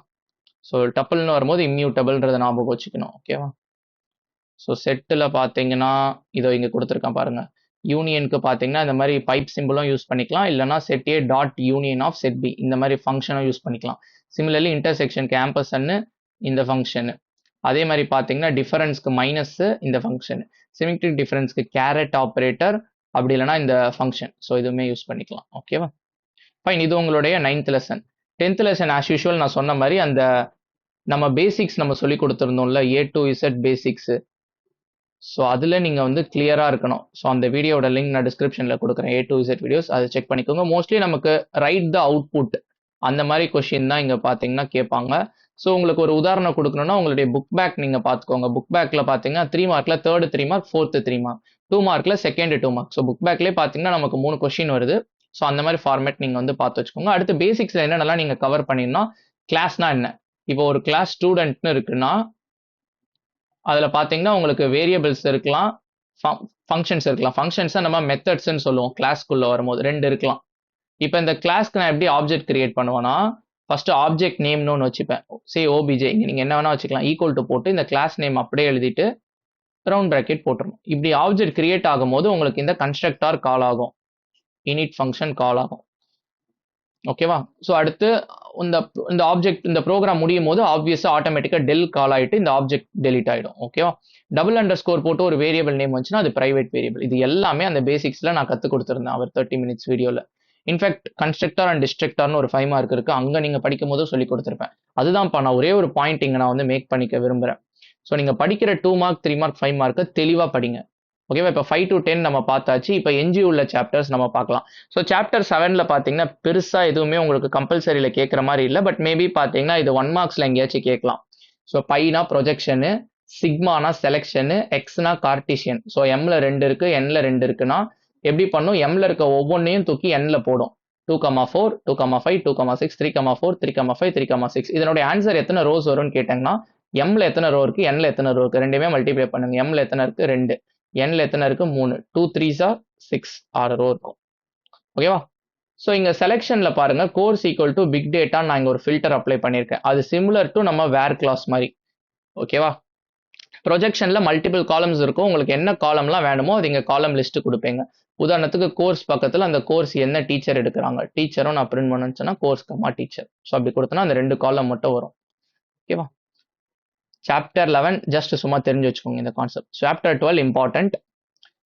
ஸோ டப்பிள்னு வரும்போது இம்மியூட்டபிள்ன்றதை ஞாபகம் வச்சுக்கணும். ஓகேவா? ஸோ செட்டில் பார்த்தீங்கன்னா இதோ இங்கே கொடுத்துருக்கேன் பாருங்க. யூனியனுக்கு பார்த்தீங்கன்னா இந்த மாதிரி பைப் சிம்பிளும் யூஸ் பண்ணிக்கலாம், இல்லைனா set A dot union of set B இந்த மாதிரி ஃபங்க்ஷனும் யூஸ் பண்ணிக்கலாம். சிமிலர்லி இன்டர்செக்ஷன் கேம்பஸ்ன்னு இந்த ஃபங்க்ஷனு. அதே மாதிரி பார்த்தீங்கன்னா டிஃபரன்ஸ்க்கு மைனஸ் இந்த ஃபங்க்ஷன், சிமெட்ரிக் டிஃபரன்ஸ்க்கு கேரட் ஆப்ரேட்டர், அப்படி இல்லைனா இந்த ஃபங்க்ஷன். ஸோ இதுவுமே யூஸ் பண்ணிக்கலாம். ஓகேவா? ஃபைன். இது உங்களுடைய 9th lesson. 10th lesson as usual நான் சொன்ன மாதிரி அந்த நம்ம பேசிக்ஸ் நம்ம சொல்லி கொடுத்துருந்தோம்ல, A to Z basics. So அதில் நீங்கள் வந்து கிளியராக இருக்கணும். ஸோ அந்த வீடியோட லிங்க் நான் டிஸ்கிரிப்ஷனில் கொடுக்குறேன், A to Z வீடியோஸ், அதை செக் பண்ணிக்கோங்க. மோஸ்ட்லி நமக்கு ரைட் த அவுட்புட் அந்த மாதிரி கொஷின் தான் இங்கே பார்த்தீங்கன்னா கேட்பாங்க. ஸோ உங்களுக்கு ஒரு உதாரணம் கொடுக்கணும்னா உங்களுடைய புக் பேக் நீங்கள் பார்த்துக்கோங்க. புக் பேக்கில் பார்த்தீங்கன்னா 3 மார்க்கில் 3rd 3 மார்க், 4th 3 மார்க், 2 மார்க்கில் 2nd 2 மார்க். ஸோ புக் பேக்லேயே பார்த்தீங்கன்னா நமக்கு 3 கொஷின் வருது. ஸோ அந்த மாதிரி ஃபார்மேட் நீங்கள் வந்து பார்த்து வச்சுக்கோங்க. அடுத்து பேசிக்ஸில் என்னென்னலாம் நீங்கள் கவர் பண்ணிடணும். கிளாஸ்னா என்ன? இப்போ ஒரு கிளாஸ் ஸ்டூடெண்ட்னு இருக்குன்னா அதில் பார்த்தீங்கன்னா உங்களுக்கு வேரியபிள்ஸ் இருக்கலாம், ஃபங்க்ஷன்ஸ் இருக்கலாம். ஃபங்க்ஷன்ஸை நம்ம மெத்தட்ஸ்ன்னு சொல்லுவோம். கிளாஸ்க்குள்ளே வரும்போது 2 இருக்கலாம். இப்போ இந்த கிளாஸ்க்கு நான் எப்படி ஆப்ஜெக்ட் கிரியேட் பண்ணுவேன்னா, ஃபர்ஸ்ட் ஆப்ஜெக்ட் நேம்னு ஒன்று வச்சுப்பேன். சே ஓபிஜே, இங்கே நீங்கள் என்ன வேணா வச்சுக்கலாம். ஈக்குவல் டு போட்டு இந்த கிளாஸ் நேம் அப்படியே எழுதிட்டு ரவுண்ட் பிராக்கெட் போட்டுருணும். இப்படி ஆப்ஜெக்ட் கிரியேட் ஆகும்போது உங்களுக்கு இந்த கன்ஸ்ட்ரக்டார் கால் ஆகும், இனிட் ஃபங்க்ஷன் கால் ஆகும். ஓகேவா? ஸோ அடுத்து இந்த ஆப்ஜெக்ட் இந்த ப்ரோக்ராம் முடியும் போது ஆப்வியஸாக ஆட்டோமேட்டிக்காக டெல் கால் ஆகிட்டு இந்த ஆப்ஜெக்ட் டெலிட் ஆகிடும். ஓகேவா? டபுள்__ போட்டு ஒரு வேரியபிள் நேம் வந்துச்சுன்னா அது பிரைவேட் வேரியபிள். இது எல்லாமே அந்த பேசிக்ஸில் நான் கற்றுக் கொடுத்துருந்தேன் அவர் 30 minutes வீடியோவில். இன்ஃபேக்ட் கன்ஸ்ட்ரக்டார் அண்ட் டிஸ்ட்ரக்டார்னு ஒரு 5 மார்க் இருக்கு, அங்கே நீங்கள் படிக்கும் போது சொல்லி கொடுத்துருப்பேன். அதுதான் நான் ஒரே ஒரு பாயிண்ட் இங்கே நான் வந்து மேக் பண்ணிக்க விரும்புகிறேன். ஸோ நீங்கள் படிக்கிற 2 மார்க் 3 மார்க் 5 மார்க்கை தெளிவாக படிங்க. ஓகேவா? இப்போ 5 to 10 நம்ம பார்த்தாச்சு. இப்போ எஞ்சி உள்ள சாப்டர்ஸ் நம்ம பார்க்கலாம். ஸோ சாப்டர் 7ல் பார்த்தீங்கன்னா பெருசாக எதுவுமே உங்களுக்கு கம்பல்சரியில் கேட்குற மாதிரி இல்லை. பட் மேபி பார்த்தீங்கன்னா இது 1 மார்க்ஸில் எங்கேயாச்சும் கேட்கலாம். ஸோ பைனா ப்ரொஜெக்ஷனு, சிக்மானா செலெக்ஷனு, எக்ஸ்னா கார்டீசியன். ஸோ எம்ல 2 இருக்கு, என்ல 2 இருக்குன்னா எப்படி பண்ணும்? எம்ல இருக்க ஒவ்வொன்றையும் தூக்கி என்ல போடும். 2,4, 2,5, 2,6, 3,4, 3,5, 3,6. இதனுடைய ஆன்சர் எத்தனை ரோஸ் வரும்னு கேட்டாங்கன்னா எம்ல எத்தனை ரோ இருக்கு, என்ல எத்தனை ரோ இருக்கு, ரெண்டுமே மல்டிப்ளை பண்ணுங்க. எம்ல எத்தனை இருக்கு? 2. என்ல எத்தனை இருக்கு? 3. 2 3s are 6, 6 ரோ இருக்கும். ஓகேவா? ஸோ இங்க செலெக்ஷன்ல பாருங்க, course equal to big data நான் இங்க ஒரு ஃபில்டர் அப்ளை பண்ணியிருக்கேன். அது சிமிலர் டு நம்ம வேர் கிளாஸ் மாதிரி. ஓகேவா? ப்ரொஜெக்ஷன்ல மல்டிபிள் காலம்ஸ் இருக்கும். உங்களுக்கு என்ன காலம்லாம் வேணுமோ அது இங்க காலம் லிஸ்ட் கொடுப்பீங்க. உதாரணத்துக்கு கோர்ஸ் பக்கத்துல அந்த கோர்ஸ் என்ன டீச்சர் எடுக்கிறாங்க, டீச்சரும் நான் பிரிண்ட் பண்ணுன்னு சொன்னா கோர்ஸ் கமா டீச்சர். ஸோ அப்படி கொடுத்தனா அந்த 2 காலம் மட்டும் வரும். ஓகேவா? சாப்டர் 11 ஜஸ்ட் சும்மா தெரிஞ்சு வச்சுக்கோங்க இந்த concept. Chapter 12 important.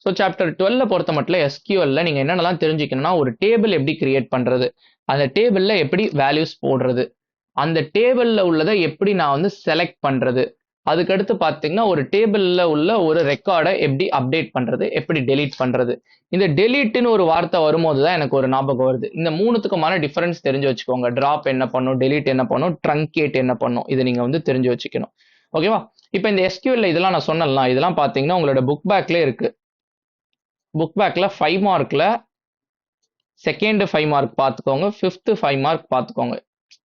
So chapter 12 பொறுத்த மட்டும் எஸ்கியூஎல்ல நீங்க என்னென்னலாம் தெரிஞ்சுக்கணும்னா, ஒரு டேபிள் எப்படி கிரியேட் பண்றது, அந்த டேபிள்ல எப்படி வேல்யூஸ் போடுறது, அந்த டேபிள்ல உள்ளதை எப்படி நான் வந்து செலக்ட் பண்றது, அதுக்கடுத்து பார்த்தீங்கன்னா ஒரு டேபிள்ல உள்ள ஒரு ரெக்கார்டை எப்படி அப்டேட் பண்றது, எப்படி டெலீட் பண்றது. இந்த டெலீட்னு ஒரு வார்த்தை வரும்போது தான் எனக்கு ஒரு ஞாபகம் வருது. இந்த மூணுத்துக்குமான டிஃபரன்ஸ் தெரிஞ்சு வச்சுக்கோங்க. டிராப் என்ன பண்ணும், டெலீட் என்ன பண்ணும், ட்ரங்கேட் என்ன பண்ணும், இதை நீங்க வந்து தெரிஞ்சு வச்சுக்கணும். ஓகேவா? இப்போ இந்த எஸ்கியூஎல்ல இதெல்லாம் நான் சொன்னேன்ல, இதெல்லாம் பார்த்தீங்கன்னா உங்களோட புக் பேக்ல இருக்கு. புக் பேக்ல 5 மார்க்ல செகண்ட் 5 மார்க் பார்த்துக்கோங்க, ஃபிஃப்த் 5 மார்க் பார்த்துக்கோங்க.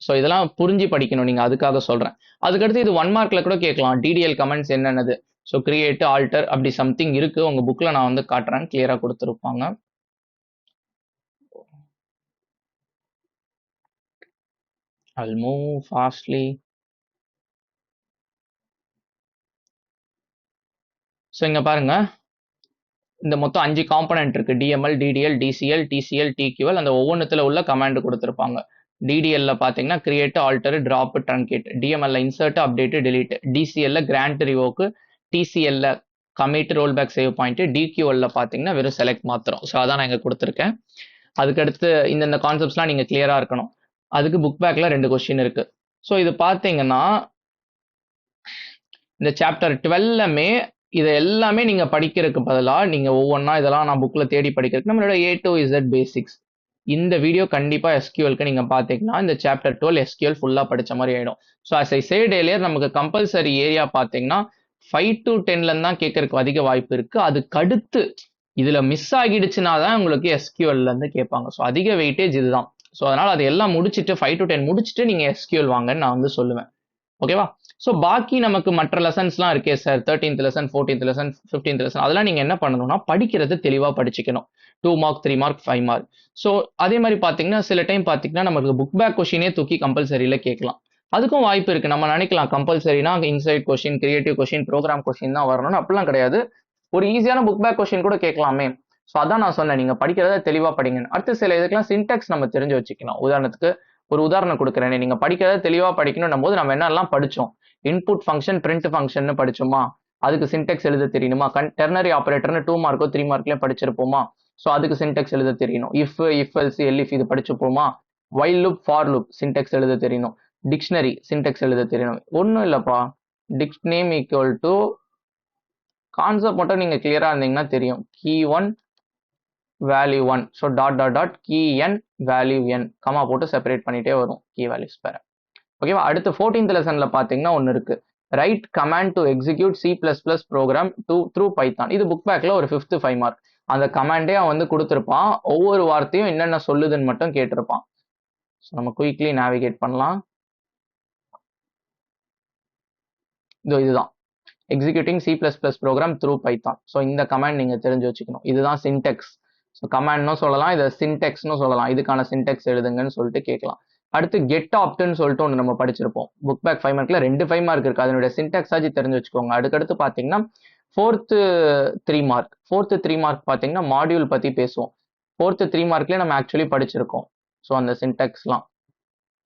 ஸோ இதெல்லாம் புரிஞ்சு படிக்கணும் நீங்க, அதுக்காக சொல்றேன். அதுக்கடுத்து இது 1 மார்க்ல கூட கேட்கலாம். டிடிஎல் கமெண்ட்ஸ் என்னென்னது, ஸோ கிரியேட், ஆல்டர் அப்படி சம்திங் இருக்கு உங்க புக்ல, நான் வந்து காட்டுறேன், கிளியரா கொடுத்துருப்பாங்க. I'll move fastly. ஸோ இங்க பாருங்க, இந்த மொத்தம் 5 காம்பனன்ட் இருக்கு. DML, DDL, DCL, DCL, DQL. அந்த ஒவ்வொன்றுத்துல உள்ள கமாண்ட் கொடுத்துருப்பாங்க. டிடிஎல்ல பார்த்தீங்கன்னா கிரியேட், ஆல்டர், டிராப், ட்ரங்கேட். டிஎம்எல்ல இன்சர்ட், அப்டேட், டெலீட். டிசிஎல்ல கிராண்ட், ரிவோக். டிசிஎல்ல commit, roll back, save point. டிக்யூஎல்ல பார்த்தீங்கன்னா வெறும் செலக்ட் மாத்திரம். ஸோ அதான் நான் இங்க கொடுத்துருக்கேன். அதுக்கடுத்து இந்த கான்செப்ட்ஸ்லாம் நீங்க கிளியரா இருக்கணும். அதுக்கு புக் பேக்ல 2 கொஸ்டின் இருக்கு. ஸோ இது பார்த்தீங்கன்னா இந்த சாப்டர் 12மே இதை எல்லாமே நீங்க படிக்கிறதுக்கு பதிலா நீங்க ஒவ்வொன்றா இதெல்லாம் நான் புக்ல தேடி படிக்கிறதுக்கு நம்மளோட A to Z பேசிக்ஸ் இந்த வீடியோ கண்டிப்பா எஸ்கியூஎல்க்கு நீங்க பாத்தீங்கன்னா இந்த சாப்டர் 12 எஸ்கியூஎல் ஃபுல்லா படிச்ச மாதிரி ஆயிடும். So as I said earlier, நமக்கு கம்பல்சரி ஏரியா பாத்தீங்கன்னா 5 to 10ல இருந்து தான் கேட்கறதுக்கு அதிக வாய்ப்பு இருக்கு. அதுக்கு அடுத்து இதுல மிஸ் ஆகிடுச்சுன்னா தான் உங்களுக்கு எஸ்கியூஎல்ல இருந்து கேட்பாங்க. ஸோ அதிக வெயிட்டேஜ் இதுதான். ஸோ அதனால அது எல்லாம் முடிச்சுட்டு 5 to 10 முடிச்சுட்டு நீங்க எஸ்கியூஎல் வாங்கன்னு நான் வந்து சொல்லுவேன். ஓகேவா? ஸோ பாக்கி நமக்கு மற்ற லெசன்ஸ்லாம் இருக்கே sir, 13th lesson, 14th lesson, 15th lesson, அதெல்லாம் நீங்க என்ன பண்ணணும்னா படிக்கிறது தெளிவா படிச்சுக்கணும். 2 மார்க், 3 மார்க், 5 மார்க். ஸோ அதே மாதிரி பாத்தீங்கன்னா சில டைம் பாத்தீங்கன்னா நமக்கு புக் பேக் கொஸ்டினே தூக்கி கம்பல்சரியில கேட்கலாம். அதுக்கும் வாய்ப்பு இருக்கு. நம்ம நினைக்கலாம் கம்பல்சரினா insight question, creative question, program question தான் வரணும்னு. அப்படிலாம் கிடையாது. ஒரு ஈஸியான புக் பேக் கொஸ்டின் கூட கேட்கலாமே. ஸோ அதான் நான் சொன்னேன், நீங்க படிக்கிறத தெளிவா படிங்க. அடுத்து சில இதுக்கெல்லாம் சின்டெக்ஸ் நம்ம தெரிஞ்சு வச்சுக்கணும். உதாரணத்துக்கு ஒரு உதாரணம் கொடுக்குறேன். நீங்க படிக்கிறத தெளிவா படிக்கணும் போது நம்ம என்னெல்லாம் படிச்சோம், இன்புட் ஃபங்க்ஷன், பிரிண்ட் ஃபங்க்ஷன் படிச்சோமா, அதுக்கு சின்டெக்ஸ் எழுத தெரியணுமா, டெர்னரி ஆபரேட்டர்னு 2 மார்க்கோ 3 மார்க்லயும் படிச்சிருப்போமா, ஸோ அதுக்கு சின்டெக்ஸ் எழுத தெரியணும். இஃப், இஃப் எல்ஸ், எல்இஃப் இது படிச்சுப்போமா, while loop, for loop syntax எழுத தெரியணும். டிக்ஷனரி சின்டெக்ஸ் எழுத தெரியணும். ஒன்றும் இல்லப்பா, dict name equal to concept மட்டும் நீங்க கிளியரா இருந்தீங்கன்னா தெரியும். Key 1 value 1, so dot dot dot key n value n கமா போட்டு செப்பரேட் பண்ணிட்டே வரும் கீ வேல்யூஸ் பேர. ஓகேவா? அடுத்து 14th லெசன்ல பாத்தீங்கன்னா ஒன்னு இருக்கு, write command to execute C++ program through Python. இது புக் பேக்ல ஒரு 5th 5 மார்க். அந்த கமாண்டே அவன் வந்து கொடுத்துருப்பான். ஒவ்வொரு வார்த்தையும் என்னென்ன சொல்லுதுன்னு மட்டும் கேட்டிருப்பான். ஸோ நம்ம குயிக்லி நேவிகேட் பண்ணலாம். இதுதான் executing C++ program through Python. So இந்த கமாண்ட் நீங்க தெரிஞ்சு வச்சுக்கணும். இதுதான் சின்டெக்ஸ். ஸோ கமாண்ட்னு சொல்லலாம், இதை சின்டெக்ஸ்னு சொல்லலாம். இதுக்கான சின்டெக்ஸ் எழுதுங்கன்னு சொல்லிட்டு கேட்கலாம். அடுத்து கெட் ஆப்ட்னு சொல்லிட்டு ஒன்று நம்ம படிச்சிருப்போம். புக் பேக் 5 மார்க்ல 2 5 மார்க் இருக்கு. அதனுடைய சின்டெக்ஸ் ஆச்சு தெரிஞ்சு வச்சுக்கோங்க. அடுத்து பாத்தீங்கன்னா 4th 3 மார்க். 4th 3 மார்க் பாத்தீங்கன்னா மாடியூல் பத்தி பேசுவோம். 4th 3 மார்க்லயே நம்ம ஆக்சுவலி படிச்சிருக்கோம். ஸோ அந்த சின்டெக்ஸ்லாம்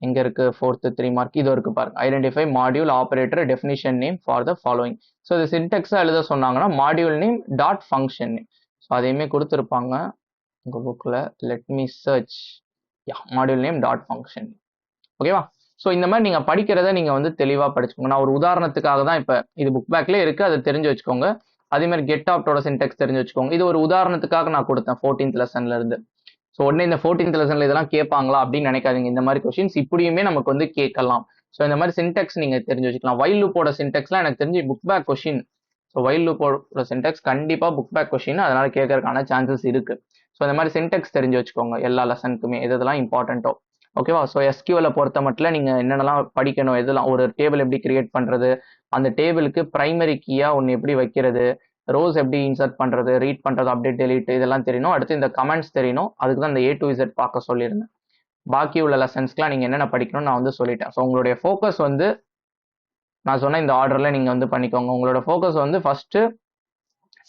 எங்க இருக்கு? 4th 3 மார்க் இது இருக்கு பாருங்க. Identify module operator definition name for the following. So இது சின்டெக்ஸா எழுத சொன்னாங்கன்னா module name dot function name. So அதையுமே கொடுத்துருப்பாங்க உங்க புக்ல. Let me search. Module name dot function. ஓகேவா? ஸோ இந்த மாதிரி நீங்க படிக்கிறத நீங்க வந்து தெளிவா படிச்சுக்கோங்க. நான் ஒரு உதாரணத்துக்காக தான் இப்ப இது புக் பேக்ல இருக்கு, அதை தெரிஞ்சு வச்சுக்கோங்க. அதே மாதிரி கெட் ஆப்டோட சின்டெக்ஸ் தெரிஞ்சு வச்சுக்கோங்க. இது ஒரு உதாரணத்துக்காக நான் கொடுத்தேன் 14th லெசன்ல இருந்து. ஸோ உடனே இந்த 14th லெசன்ல இதெல்லாம் கேட்பாங்களா அப்படின்னு நினைக்காதீங்க. இந்த மாதிரி கொஸ்டின்ஸ் இப்படியுமே நமக்கு வந்து கேட்கலாம். ஸோ இந்த மாதிரி சின்டெக்ஸ் நீங்க தெரிஞ்சு வச்சுக்கலாம். வைல் லூப்போட சின்டெக்ஸ்லாம் எனக்கு தெரிஞ்சு book back question. So while லூப்போட சின்டெக்ஸ் கண்டிப்பா புக் பேக் கொஸ்டின், அதனால கேட்கறதுக்கான சான்சஸ் இருக்கு. ஸோ இந்த மாதிரி சின்டெக்ஸ் தெரிஞ்சு வச்சுக்கோங்க எல்லா லெசனுக்குமே, எதெல்லாம் இம்பார்ட்டன்ட்டோ. ஓகேவா? ஸோ எஸ்கியூஎல்ல பொறுத்த மட்டும் நீங்க என்னென்னலாம் படிக்கணும், எதெல்லாம் ஒரு டேபிள் எப்படி கிரியேட் பண்றது, அந்த டேபிளுக்கு பிரைமரி கீயா ஒன்று எப்படி வைக்கிறது, ரோஸ் எப்படி இன்சர்ட் பண்றது, ரீட் பண்றது, அப்டேட், டெலீட் இதெல்லாம் தெரியணும். அடுத்து இந்த கமெண்ட்ஸ் தெரியணும். அதுக்கு தான் இந்த A to Z பார்க்க சொல்லியிருந்தேன். பாக்கி உள்ள லெசன்ஸ்க்குலாம் நீங்க என்னென்ன படிக்கணும்னு நான் வந்து சொல்லிட்டேன். ஸோ உங்களுடைய ஃபோக்கஸ் வந்து நான் சொன்ன இந்த ஆர்டர்ல நீங்க வந்து பண்ணிக்கோங்க. உங்களோட ஃபோக்கஸ் வந்து ஃபர்ஸ்ட்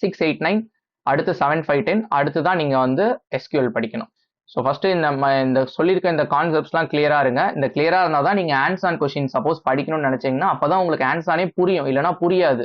6 8 9, அடுத்து 7 5 10, அடுத்து தான் நீங்க வந்து எஸ்கியூஎல் படிக்கணும். ஸோ ஃபர்ஸ்ட் இந்த சொல்லியிருக்க இந்த கான்செப்ட்ஸ்லாம் கிளியரா இருங்க. இந்த கிளியரா இருந்தால் தான் நீங்க ஆன்ஸ் ஆன் கொஸ்டின் சப்போஸ் படிக்கணும்னு நினைச்சீங்கன்னா அப்பதான் உங்களுக்கு ஆன்ஸ் ஆனே புரியும், இல்லைன்னா புரியாது.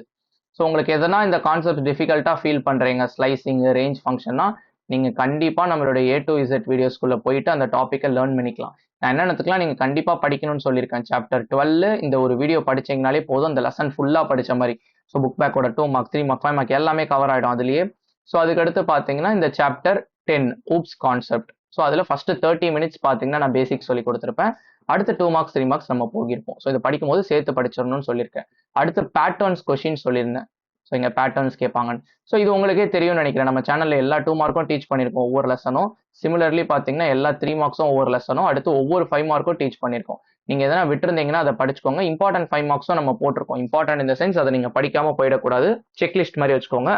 ஸோ உங்களுக்கு எதனா இந்த கான்செப்ட் டிஃபிகல்ட்டா ஃபீல் பண்றீங்க, ஸ்லைசிங், ரேஞ்ச் ஃபங்க்ஷன்னா நீங்க கண்டிப்பா நம்மளுடைய A to Z வீடியோஸ்குள்ள போயிட்டு அந்த டாப்பிக்கை லேர்ன் பண்ணிக்கலாம். நான் என்னென்னத்துக்குலாம் நீங்க கண்டிப்பா படிக்கணும்னு சொல்லியிருக்கேன். சாப்டர் 12 இந்த ஒரு வீடியோ படிச்சீங்கனாலே போதும், அந்த லெசன் ஃபுல்லா படிச்ச மாதிரி. ஸோ புக் பேக்கோட 2 மார்க், 3 மார்க், 5 மார்க் எல்லாமே கவர் ஆயிடும் அதுலயே. ஸோ அதுக்கடுத்து பார்த்தீங்கன்னா இந்த சாப்டர் 10 ஊப்ஸ் கான்செப்ட். ஸோ அதில் ஃபர்ஸ்ட் 30 மினிட்ஸ் பார்த்தீங்கன்னா நான் பேசிக் சொல்லி கொடுத்துருப்பேன். அடுத்த 2 மார்க்ஸ் 3 மார்க்ஸ் நம்ம போகிருப்போம். ஸோ இதை படிக்கும் போது சேர்த்து படிச்சிடணும்னு சொல்லியிருக்கேன். அடுத்து பேட்டர்ன்ஸ் கொஸ்டின் சொல்லியிருந்தேன். ஸோ இங்கே பேட்டர்ன்ஸ் கேட்பாங்க. ஸோ இது உங்களுக்கே தெரியும்னு நினைக்கிறேன். நம்ம சேனல்ல எல்லா 2 மார்க்கும் டீச் பண்ணியிருக்கோம் ஒவ்வொரு லெசனும். சிமிலர்லி பார்த்தீங்கன்னா எல்லா 3 மார்க்ஸும் ஒவ்வொரு லெசனும், அடுத்து ஒவ்வொரு 5 மார்க்கும் டீச் பண்ணியிருக்கோம். நீங்க எதனா விட்டுருந்தீங்கன்னா அதை படிச்சுக்கோங்க. இம்பார்ட்டன்ட் 5 மார்க்ஸும் நம்ம போட்டிருக்கோம். இம்பார்ட்டன்ட் இந்த சென்ஸ் அதை நீங்க படிக்காம போயிடக்கூடாது. செக்லிஸ்ட் மாதிரி வச்சுக்கோங்க.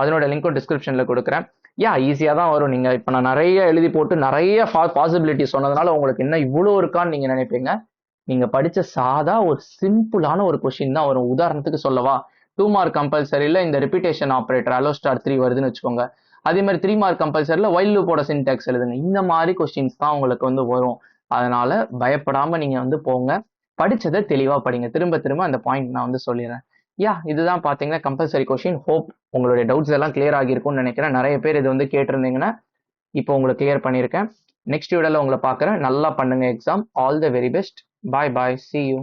அதனோட லிங்க்கும் டிஸ்கிரிப்ஷன்ல கொடுக்குறேன். ஈஸியாக தான் வரும். நீங்கள் இப்போ நான் நிறைய எழுதி போட்டு நிறைய பாசிபிலிட்டி சொன்னதுனால உங்களுக்கு என்ன இவ்வளோ இருக்கான்னு நீங்கள் நினைப்பீங்க. நீங்கள் படித்த சாதா ஒரு சிம்பிளான ஒரு கொஷின் தான் வரும். உதாரணத்துக்கு சொல்லவா, 2 மார்க் கம்பல்சரியில் இந்த ரிப்பீட்டேஷன் ஆப்ரேட்டர் அலோஸ்டார் 3 வருதுன்னு வச்சுக்கோங்க. அதே மாதிரி 3 மார்க் கம்பல்சரியில் வைல் லூப்போட சின்டாக்ஸ் எழுதுங்க. இந்த மாதிரி கொஸ்டின்ஸ் தான் உங்களுக்கு வந்து வரும். அதனால பயப்படாம நீங்க வந்து போங்க, படிச்சதை தெளிவா படிங்க. திரும்ப திரும்ப அந்த பாயிண்ட் நான் வந்து சொல்லிடுறேன். இதுதான் பாத்தீங்கன்னா கம்பல்சரி கொஸ்டின். ஹோப் உங்களுடைய டவுட்ஸ் எல்லாம் கிளியர் ஆகியிருக்கும்னு நினைக்கிறேன். நிறைய பேர் இது வந்து கேட்டிருந்தீங்கன்னா இப்போ உங்களுக்கு கிளியர் பண்ணியிருக்கேன். நெக்ஸ்ட் வீடியோல உங்களை பார்க்குறேன். நல்லா பண்ணுங்க exam. All the very best. Bye bye. See you.